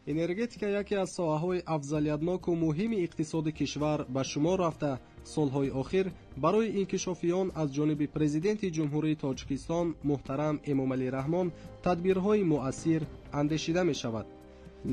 энергетика яке аз соҳаҳои афзалиятноку муҳими иқтисоди кишвар ба шумор рафта, солҳои охир барои инкишофи он аз ҷониби президенти ҷумҳурии Тоҷикистон муҳтарам Эмомалӣ Раҳмон тадбирҳои муассир андешида мешавад.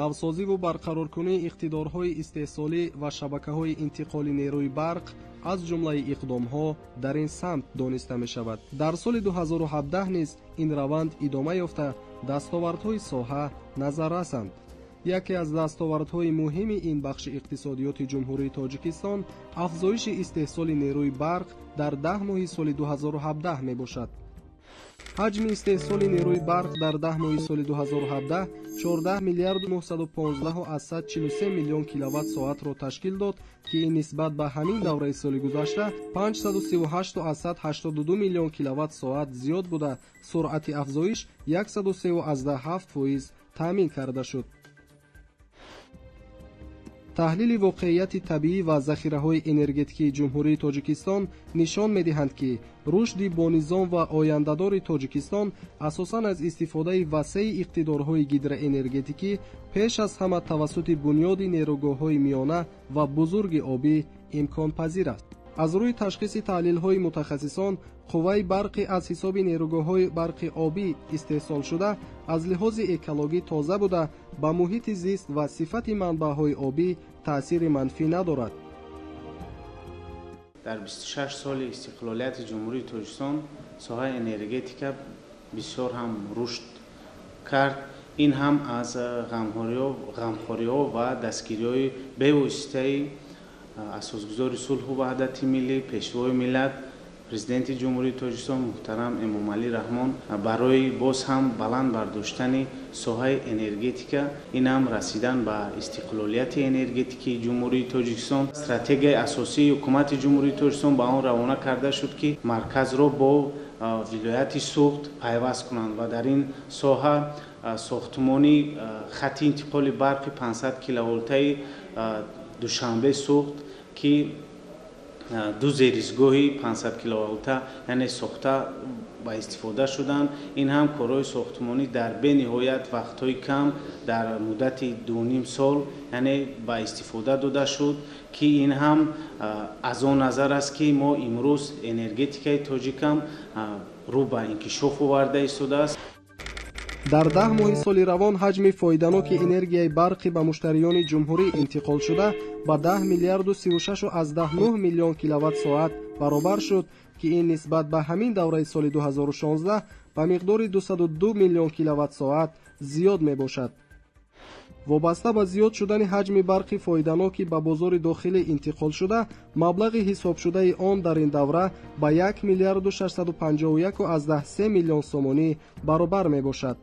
навсозиву барқароркунии иқтидорҳои истеҳсолӣ ва шабакаҳои интиқоли нерӯи барқ аз ҷумлаи иқдомҳо дар ин самт дониста мешавад. дар соли 2017 низ ин раванд идома ёфта дастовардҳои соҳа назаррасанд. яке аз дастовардҳои муҳими ин бахши иқтисодиёти ҷумҳурии Тоҷикистон афзоиши истеҳсоли нерӯи барқ дар 10 моҳи соли 2017 мебошад. ҳаҷми истеҳсоли нерӯи барқ дар 10 моҳи соли 2017 14 миллиард 915,143 миллион киловатт-соатро ташкил дод, ки ин нисбат ба ҳамин давраи соли гузашта 538,82 миллион киловатт-соат зиёд буда, суръати афзоиш 103,7% таъмин карда шуд. таҳлили воқеияти табиӣ ва захираҳои энергетикии ҷумҳурии Тоҷикистон нишон медиҳанд, ки рушди бонизом ва ояндадори Тоҷикистон асосан аз истифодаи васеъи иқтидорҳои гидроэнергетикӣ пеш аз ҳама тавассути бунёди нерӯгоҳҳои миёна ва бузурги обӣ имконпазир аст. аз рӯи ташхиси таҳлилҳои мутахассисон, қувваи барқи аз ҳисоби нерӯгоҳҳои барқи обӣ истеҳсолшуда аз лиҳози экологӣ тоза буда, ба муҳити зист ва сифати манбаъҳои обӣ таъсири манфӣ надорад. дар 26 соли истиқлолияти ҷумҳурии Тоҷикистон соҳаи энергетика бисёр ҳам рушд кард. ин ҳам аз ғамхориҳо ва дастгириҳои бевоситаи асосгузори сулҳу ваҳдати миллӣ, пешвои миллат, президенти ҷумҳурии Тоҷикистон муҳтарам Эмомалӣ Раҳмон барои боз ҳам баланд бардоштани соҳаи энергетика, ин ҳам расидан ба истиқлолияти энергетикии ҷумҳурии Тоҷикистон. стратегияи асосии ҳукумати ҷумҳурии Тоҷикистон ба он равона карда шуд, ки марказро бо вилояти суғд пайваст кунанд ва дар ин соҳа сохтмони хатти интиқоли барқи 500 киловолтаи душанбе суғд, ки ду зеризгоҳи 500 киловолта яъне сохта ба истифода шуданд. ин ҳам корҳои сохтмонӣ дар бениҳоят вақтҳои кам дар муддати 2.5 сол яъне ба истифода дода шуд, ки ин ҳам аз он назар аст, ки мо имрӯз энергетикаи тоҷикам рӯ ба инкишоф оварда истодааст. дар 10 моҳи соли равон ҳаҷми фоиданоки энергияи барқи ба муштариёни ҷумҳурӣ интиқол шуда ба 10 миллиарду 36,9 миллион киловатт-соат баробар шуд, ки ин нисбат ба ҳамин давраи соли 2016 ба миқдори 202 миллион киловатт-соат зиёд мебошад. вобаста ба зиёд шудани ҳаҷми барқи фоиданоки ба бозори дохилӣ интиқол шуда, маблағи ҳисобшудаи он дар ин давра ба 1 миллиарду 651,3 миллион сомонӣ баробар мебошад.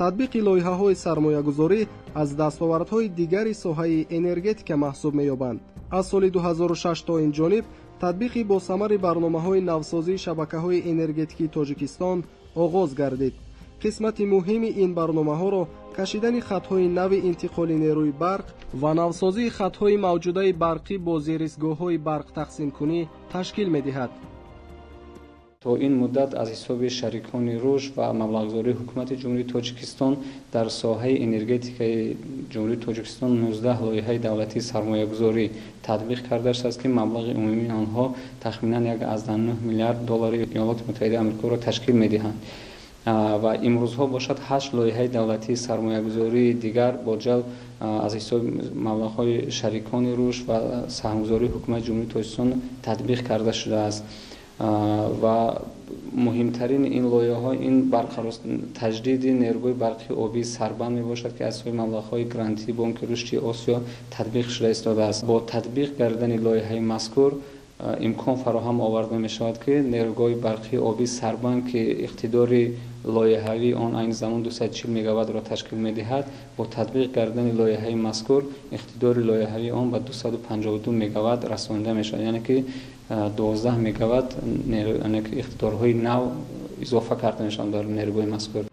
татбиқи лоиҳаҳои сармоягузорӣ аз дастовардҳои дигари соҳаи энергетика маҳсуб меёбанд. аз соли 2006 то инҷониб татбиқи босамари барномаҳои навсозии шабакаҳои энергетикии Тоҷикистон оғоз гардид. қисмати муҳими ин барномаҳоро кашидани хатҳои нави интиқоли нерӯи барқ ва навсозии хатҳои мавҷудаи барқӣ бо зерисгоҳҳои барқтақсимкунӣ ташкил медиҳад. то ин муддат аз ҳисоби шарикони рушд ва маблағгузории ҳукумати ҷумҳурии Тоҷикистон дар соҳаи энергетикаи ҷумҳурии Тоҷикистон 19 лоиҳаи давлатии сармоягузорӣ татбиқ карда шудааст, ки маблағи умумии онҳо тахминан 1,9 миллиард доллари Иёлоти Муттаҳидаи Амрикоро ташкил медиҳанд. ва имрӯзҳо бошад 8 лоиҳаи давлатии сармоягузории дигар бо ҷалб аз ҳисоби маблағҳои шарикони рушд ва саҳмгузории ҳукумати ҷумҳурии Тоҷикистон татбиқ карда шудааст. ва муҳимтарин ин лоиҳаҳо ин таҷдиди нерӯи барқи обии сарбанд мебошад, ки аз сои маблағҳои грантии бонки рушди Осиё татбиқ шуда истодааст. бо татбиқ кардани лоиҳаи мазкур имкон фароҳам оварда мешавад, ки нерӯгоҳи барқи обии сарбанд, ки иқтидори лоиҳавии он айни замон 240 мегаваттро ташкил медиҳад, бо татбиқ кардани лоиҳаи мазкур иқтидори лоиҳавии он ба 252 мегаватт расонида мешавад, яъне ки 12 мегаватт иқтидорҳои нав изофа карда мешаванд дар нерӯгоҳи мазкур.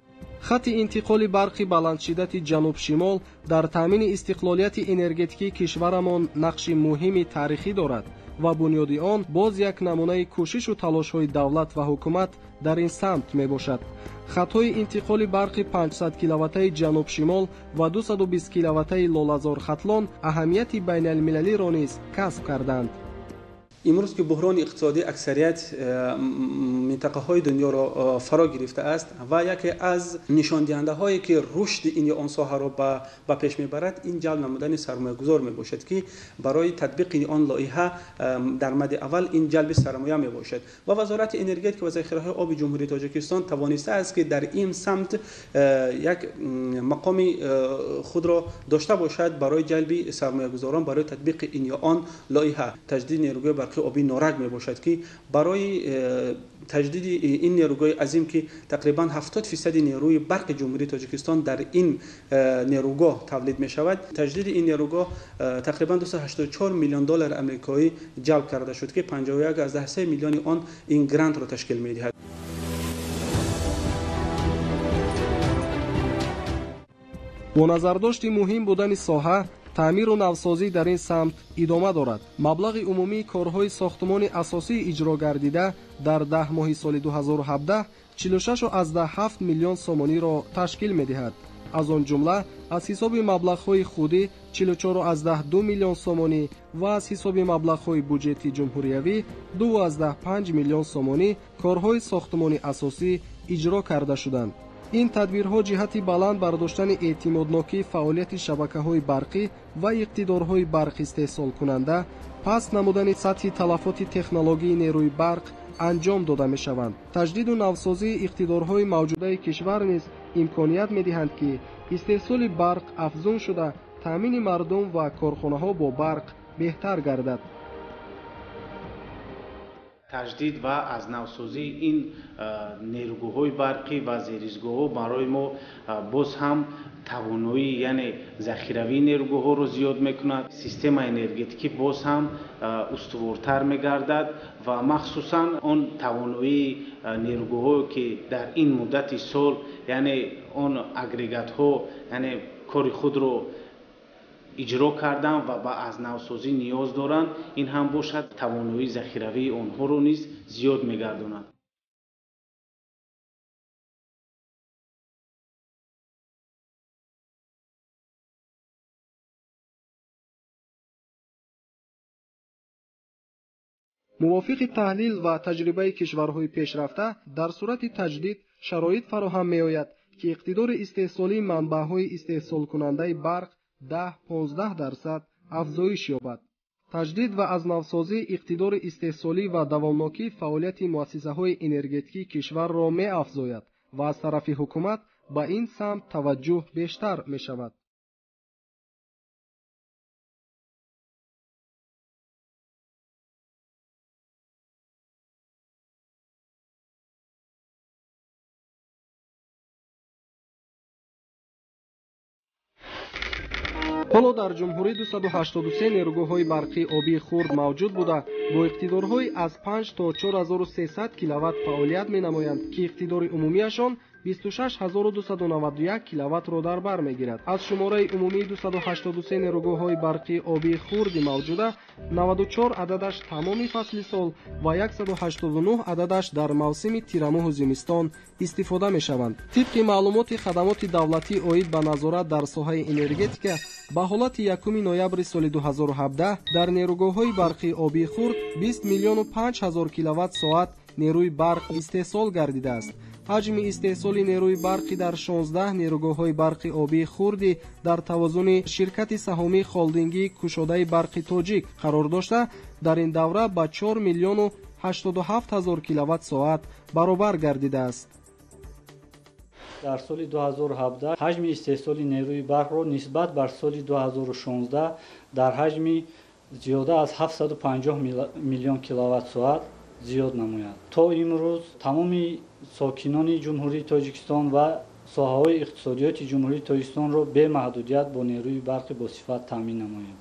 хатти интиқоли барқи баландшиддати ҷануб-шимол дар таъмини истиқлолияти энергетикии кишварамон нақши муҳими таърихӣ дорад. ва бунёди он боз як намунаи кӯшишу талошҳои давлат ва ҳукумат дар ин самт мебошад. хатҳои интиқоли барқи 500 киловаттаи ҷануб-шимол ва 220 киловаттаи лолазор-хатлон аҳамияти байналмилалиро низ касб карданд. امروز که بحران اقتصادی اکثریت منطقه های دنیا را فرا گرفته است و یکی از نشان دهنده هایی که رشد این آن ساحه را به پیش میبرد این جلب نمودن سرمایه گذار می باشد که برای تطبیق آن لایحه در مد اول این جلب سرمایه می باشد و وزارت انرژی و ذخیره های آب جمهوری تاجیکستان توانسته است که در این سمت یک مقام خود را داشته باشد برای جلب سرمایه گذاران برای تطبیق این آن لایحه. تجدید نیروی برقی آبی نورک می باشد که برای تجدید این نیروگاه عظیم که تقریبا 70% نیروی برق جمهوری تاجیکستان در این نیروگاه تولید می شود، تجدید این نیروگاه تقریبا 284 میلیون دلار آمریکایی جلب کرده شد که 51.3 میلیون آن این گرانت را تشکیل می دهد. با نظرداشتی مهم بودن ساحه таъмиру навсозӣ дар ин самт идома дорад. маблағи умумии корҳои сохтмони асосии иҷро гардида дар 10 моҳи соли 2017 46.7 миллион сомониро ташкил медиҳад. аз он ҷумла аз ҳисоби маблағҳои худӣ 44.2 миллион сомонӣ ва аз ҳисоби маблағҳои буҷети ҷумҳуриявӣ 2.5 миллион сомонӣ корҳои сохтмони асосӣ иҷро карда шуданд. ин тадбирҳо ҷиҳати баланд бардоштани эътимоднокии фаъолияти шабакаҳои барқӣ ва иқтидорҳои барқистеҳсолкунанда, паст намудани сатҳи талафоти технологии нерӯи барқ анҷом дода мешаванд. таҷдиду навсозии иқтидорҳои мавҷудаи кишвар низ имконият медиҳанд ки истеҳсоли барқ афзун шуда, таъмини мардум ва корхонаҳо бо барқ беҳтар гардад. таҷдид ва аз навсозии ин нерӯгоҳои барқӣ ва зеристгоҳҳо барои мо боз ҳам тавоноӣ яъне захиравии нерӯгоҳҳоро зиёд мекунад, система энергетикӣ боз ҳам устувортар мегардад ва махсусан он тавоноии нерӯгоҳое ки дар ин муддати сол яъне он агрегатҳо яъне кори худро иҷро кардан ва ба аз навсозӣ ниёз доранд, ин ҳам бошад тавоноии захиравии онҳоро низ зиёд мегардонад. мувофиқи таҳлил ва таҷрибаи кишварҳои пешрафта, дар сурати таҷдид шароит фароҳам меояд ки иқтидори истеҳсолии манбаъҳои истеҳсолкунандаи барқ 10-15% афзоиш ёбад. таҷдид ва азнавсозии иқтидори истеҳсолӣ ва давомнокии фаъолияти муассисаҳои энергетикии кишварро меафзояд ва аз тарафи ҳукумат ба ин самт таваҷҷӯҳ бештар мешавад. ҳоло дар ҷумҳурӣ 283 нерӯгоҳҳои барқии обии хурд мавҷуд буда, бо иқтидорҳои аз 5 то 4300 киловатт фаъолият менамоянд, ки иқтидори умумиашон 26291 киловаттро дар бар мегирад. аз шумораи умумии 283 нерӯгоҳҳои барқии обии хурди мавҷуда, 94 ададаш тамоми фасли сол ва 189 ададаш дар мавсими тирамоҳу зимистон истифода мешаванд. тибқи маълумоти хадамоти давлатӣ оид ба назорат дар соҳаи энергетика, ба ҳолати 1 ноябри соли 2017 дар нерӯгоҳҳои барқии обии хурд 20 миллиону 5 ҳазор киловатт-соат нерӯи барқ истеҳсол гардидааст. ҳаҷми истеҳсоли нерӯи барқӣ дар 16 нерӯгоҳҳои барқи обии хурдӣ дар тавозуни ширкати саҳомии холдингии кушодаи барқи тоҷик қарор дошта, дар ин давра ба 4 миллиону 87 ҳазор киловатт-соат баробар гардидааст. дар соли 2017 ҳаҷми истеҳсоли нерӯи барқро нисбат бар соли 2016 дар ҳаҷми зиёда аз 750 миллион киловатт-соат зиёд намояд. то имрӯз тамоми сокинони ҷумҳурии тоҷикистон ва соҳаҳои иқтисодиёти ҷумҳурии тоҷикистонро бе маҳдудият бо нерӯи барқи босифат таъмин намоем.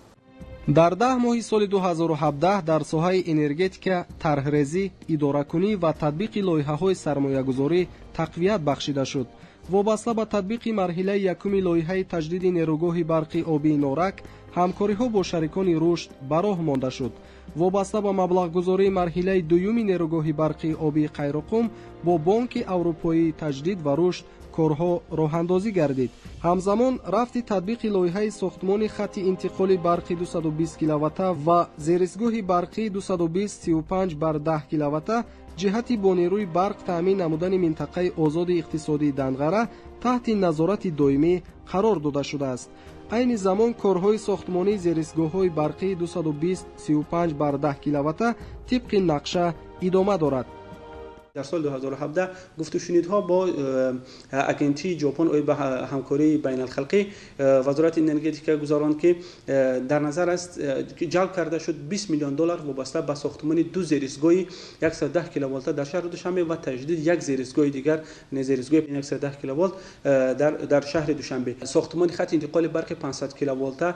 дар 10 моҳи соли 2017 дар соҳаи энергетика, тарҳрезӣ, идоракунӣ ва татбиқи лоиҳаҳои сармоягузорӣ тақвият бахшида шуд. вобаста ба татбиқи марҳилаи якуми лоиҳаи таҷдиди нерӯгоҳи барқи обии норак, ҳамкориҳо бо шарикони рушд ба роҳ монда шуд. وابسته به مبلغ‌گذاری مرحله دوم نیروگاه برقی آبی قیرقم با بانک اروپایی تجدید و رشد کارها راه‌اندازی گردید. همزمان رفت تطبیق لایحه ساختمان خط انتقال برقی 220 کیلووات و زیرسگاه برقی 220-35 بر 10 کیلووات جهتی با نیروی برق تامین نمودن منطقه آزاد اقتصادی دنغره تحت نظارت دائمی قرار داده شده است. عین زمان کارهای ساختمانی زیرسگاه‌های برقی 220-35 بر 10 کیلووات طبق نقشه ادامه دارد. در سال 2017 گفت و شنیدها با اگنتی ژاپن و به همکاری بین الخلقی وزارت انرژتیک گزاران که در نظر است جلب کرده شد 20 میلیون دلار وابسته به ساختمان دو زیرسگاه 110 کیلووات در شهر دوشنبه و تجدید یک زیرسگاه دیگر زیرسگاه 110 کیلووات در شهر دوشنبه. ساختمان خط انتقال برق 500 کیلووات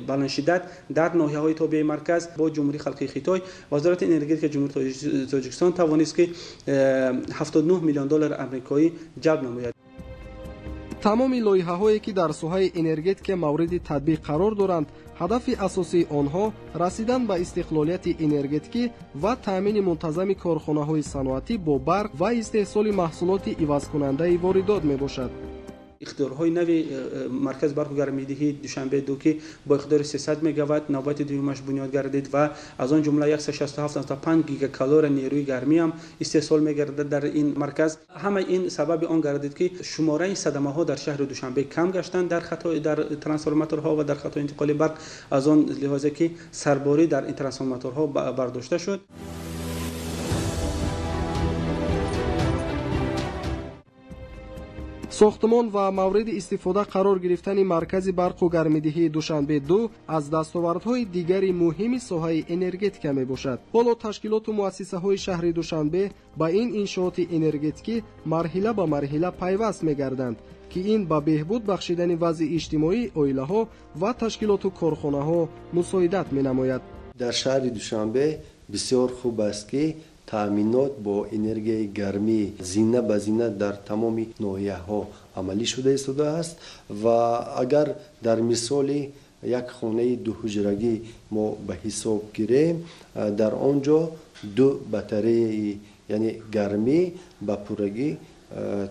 بلند شدت در ناحیه‌های تابع مرکز با جمهوری خلقی خیتای وزارت انرژتیک جمهوری تاجیکستان توانست که 79 میلیون دلار آمریکایی جلب نماید. تمام لایحه‌هایی که در ساحه انرژتیک مورد تطبیق قرار دارند، هدف اساسی آنها رسیدن به استقلالیت انرژتیکی و تامین منتظم کارخانه‌های صنعتی با برق و استحصال محصولات عوض‌کننده واردات میباشد. اختیارهای نوی مرکز برق و گرمایدهی دوشنبه دو که با اقدار 300 مگاوات نوبت دومش بنیاد گردید و از آن جمله 167 تا 5 گیگاکالور نیروی گرمی هم استحصال می‌گردد در این مرکز. همه این سبب آن گردید که شماره صدمه‌ها در شهر دوشنبه کم گشتند در ترانسفورماتورها و در خط انتقال برق، از آن لحاظ که سرباری در این ترانسفورماتورها برداشته شد. ساختمان و مورد استفاده قرار گرفتن مرکز برق و گرمایدهی دوشنبه 2 از دستاوردهای دیگری مهم ساحه انرژتیک می باشد. حالا تشکیلات و مؤسسه‌های شهر دوشنبه با این انشاءات انرژتیکی مرحله به مرحله پیوست می گردند که این با بهبود بخشیدن وضع اجتماعی عائله‌ها و تشکیلات و کارخانه‌ها مساعدت می نماید. در شهر دوشنبه بسیار خوب است که تامینات با انرژی گرمی زینه به زینه در تمام ناحیه‌ها عملی شده است و اگر در مثال یک خانه دو حجرگی ما به حساب گیریم، در آنجا دو باتری یعنی گرمی به پورگی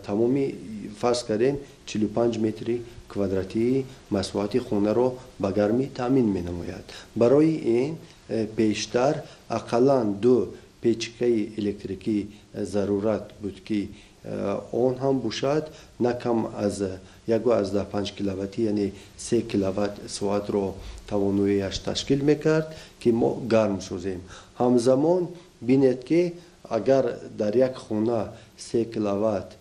تمامی فرض کردیم 45 متر کوادراتی مساحت خانه را به گرمی تامین می نماید. برای این بیشتر اقلاً دو پیچکه الکتریکی ضرورت بود که آن هم باشد نه کم از 1.5 کیلوواتی یعنی 3 کیلووات ساعت را تواناییش تشکیل میکرد که ما گرم سازیم. همزمان بینید که اگر در یک خانه 3 کیلووات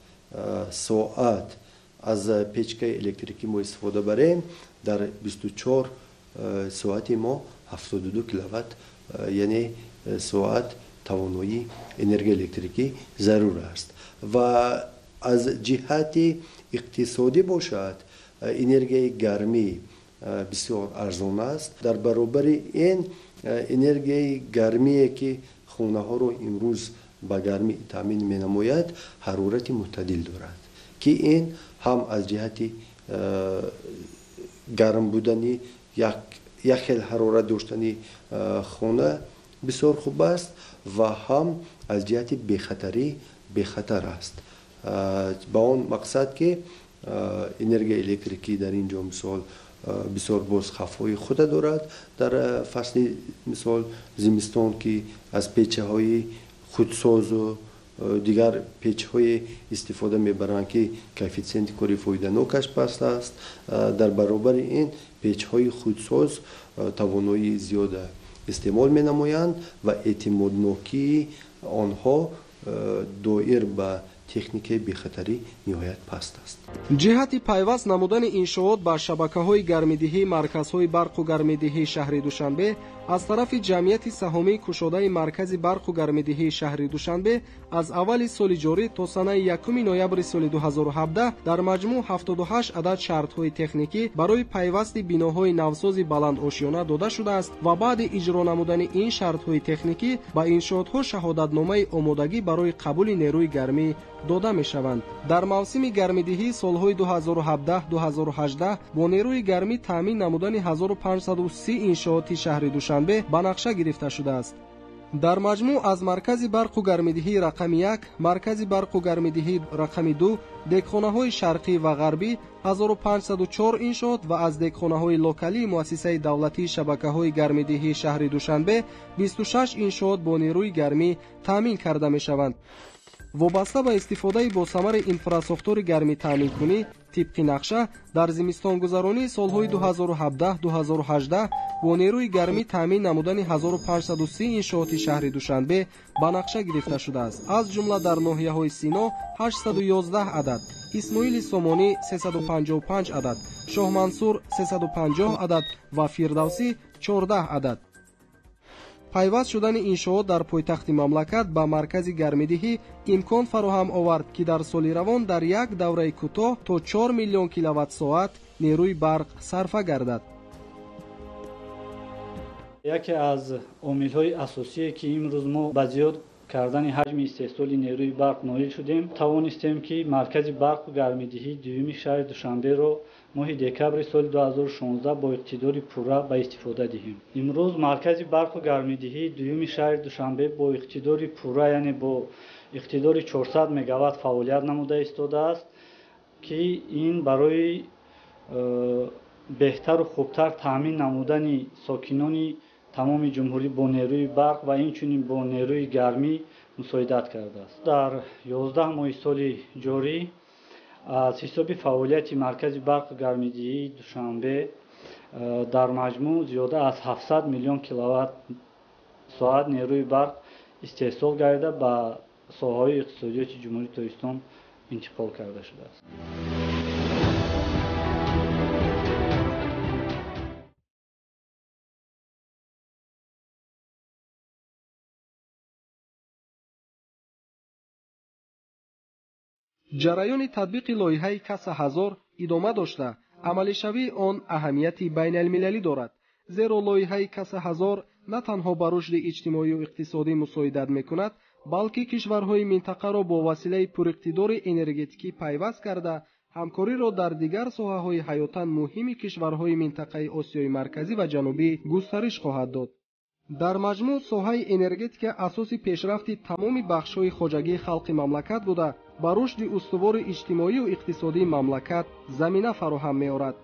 ساعت از پیچکه الکتریکی ما استفاده بریم، در 24 ساعت ما 72 کیلووات یعنی ساعت توانایی انرژی الکتریکی ضرور است. و از جهت اقتصادی باشد انرژی گرمی بسیار ارزان است. در برابر این انرژی گرمی که خانه ها رو امروز با گرمی تامین می نماید حرارت معتدل دارد که این هم از جهت گرم بودنی یک خیل حرارت داشتنی خانه بسیار خوب است و هم از جهت بخطر است. با آن مقصد که انرژی الکتریکی در اینجا مثال بسیار باز خفای خود دارد. در فصل مثال زمستان که از پیچه های خودساز و دیگر پیچ های استفاده میبرند که کوفیسیانت کاری فایده‌ناکش پست است، در برابر این پیچ های خودساز توانایی زیاد استعمال می نمایند و اعتمادناکی آنها دایر به تکنیک بیخطری نهایت پست است. جهت پیوست نمودن انشاءات با شبکه‌های گرمایدهی مرکزهای برق و گرمایدهی شهر دوشنبه از طرف جمعیت سهامی کشاده مرکز برق و گرمایدهی شهر دوشنبه از اول سال جاری تا سنه 1 نوامبر سال 2017 در مجموع 78 عدد شرط‌های تکنیکی برای پیوست بناهای نوساز بلند آشیانه داده شده است و بعد اجرا نمودن این شرط‌های تکنیکی با انشاءات‌ها شهادتنامه آمادگی برای قبول نیروی گرمی дода мешаванд. дар мавсими гармидиҳӣ солҳои 2017-2018 бо нерӯи гармӣ таъмин намудани 1530 иншооти шаҳри Душанбе ба нақша гирифта шудааст. дар маҷмӯъ аз маркази барқу гармидиҳии рақами 1, маркази барқу гармидиҳии рақами 2, декхонаҳои шарқӣ ва ғарбӣ 1504 иншоот ва аз декхонаҳои локалии муассисаи давлатии шабакаҳои гармидиҳии шаҳри Душанбе 26 иншоот бо нерӯи гармӣ таъмин карда мешаванд. вобаста ба истифодаи босамари инфраструктури гармитаъминкунӣ тибқи нақша дар зимистонгузаронии солҳои 2017-2018 бо нерӯи гармӣ таъмин намудани 1530 иншооти шаҳри Душанбе ба нақша гирифта шудааст. аз ҷумла дар ноҳияҳои Сино 811 адад, исмоили Сомонӣ 355 адад, Шоҳмансур 350 адад ва Фирдавсӣ 14 адад. пайваст шудани иншоот дар пойтахти мамлакат ба маркази гармидиҳӣ имкон фароҳам овард ки дар соли равон дар як давраи кӯтоҳ то 4 миллион киловаттсоат нерӯи барқ сарфа гардад. яке аз омилҳои асосие ки имрӯз мо ба зиёд кардани ҳаҷми истеҳсоли нерӯи барқ ноил шудем, тавонистем ки маркази барқу гармидиҳии дуюми шаҳри Душанберо моҳи декабри соли 2016 бо иқтидори пурра ба истифода диҳем. имрӯз маркази барқу гармидиҳии дуюми шаҳри Душанбе бо иқтидори пурра, яъне бо иқтидори 400 мегаватт фаъолият намуда истодааст, ки ин барои беҳтару хубтар таъмин намудани сокинони тамоми ҷумҳурӣ бо нерӯи барқ ва инчунин бо нерӯи гармӣ мусоидат кардааст. дар 11 моҳи соли ҷорӣ аз ҳисоби фаъолияти маркази барқу гармидиҳии Душанбе дар маҷмӯъ зиёда аз 700 миллион киловаттсоат нерӯи барқ истеҳсол гардида ба соҳаҳои иқтисодиёти ҷумҳурии Тоҷикистон интиқол карда шудааст. ҷараёни татбиқи лоиҳаи Каса 1000 идома дошта, амалишавии он аҳамияти байналмилалӣ дорад, зеро лоиҳаи Каса 1000 на танҳо ба рушди иҷтимоию иқтисодӣ мусоидат мекунад, балки кишварҳои минтақаро бо василаи пуриқтидори энергетикӣ пайваст карда, ҳамкориро дар дигар соҳаҳои ҳаётан муҳими кишварҳои минтақаи Осиёи марказӣ ва ҷанубӣ густариш хоҳад дод. дар маҷмӯъ соҳаи энергетика асоси пешрафти тамоми бахшҳои хоҷагии халқи мамлакат буда, ба рушди устувори иҷтимоию иқтисодии мамлакат замина фароҳам меорад.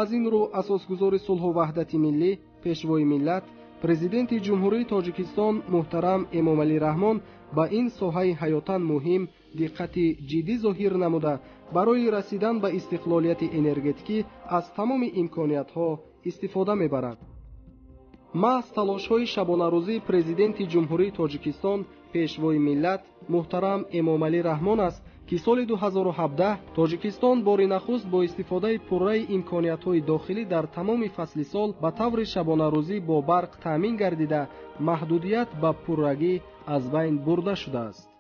аз ин рӯ асосгузори сулҳу ваҳдати миллӣ, пешвои миллат, президенти ҷумҳурии Тоҷикистон муҳтарам Эмомалӣ Раҳмон ба ин соҳаи ҳаётан муҳим диққати ҷиддӣ зоҳир намуда, барои расидан ба истиқлолияти энергетикӣ аз тамоми имкониятҳо истифода мебарад. маҳз талошҳои шабонарӯзии президенти ҷумҳурии Тоҷикистон, пешвои миллат, муҳтарам Эмомалӣ Раҳмон аст, ки соли 2017 Тоҷикистон бори нахуст бо истифодаи пурраи имкониятҳои дохилӣ дар тамоми фасли сол ба таври шабонарӯзӣ бо барқ таъмин гардида, маҳдудият ба пуррагӣ аз байн бурда шудааст.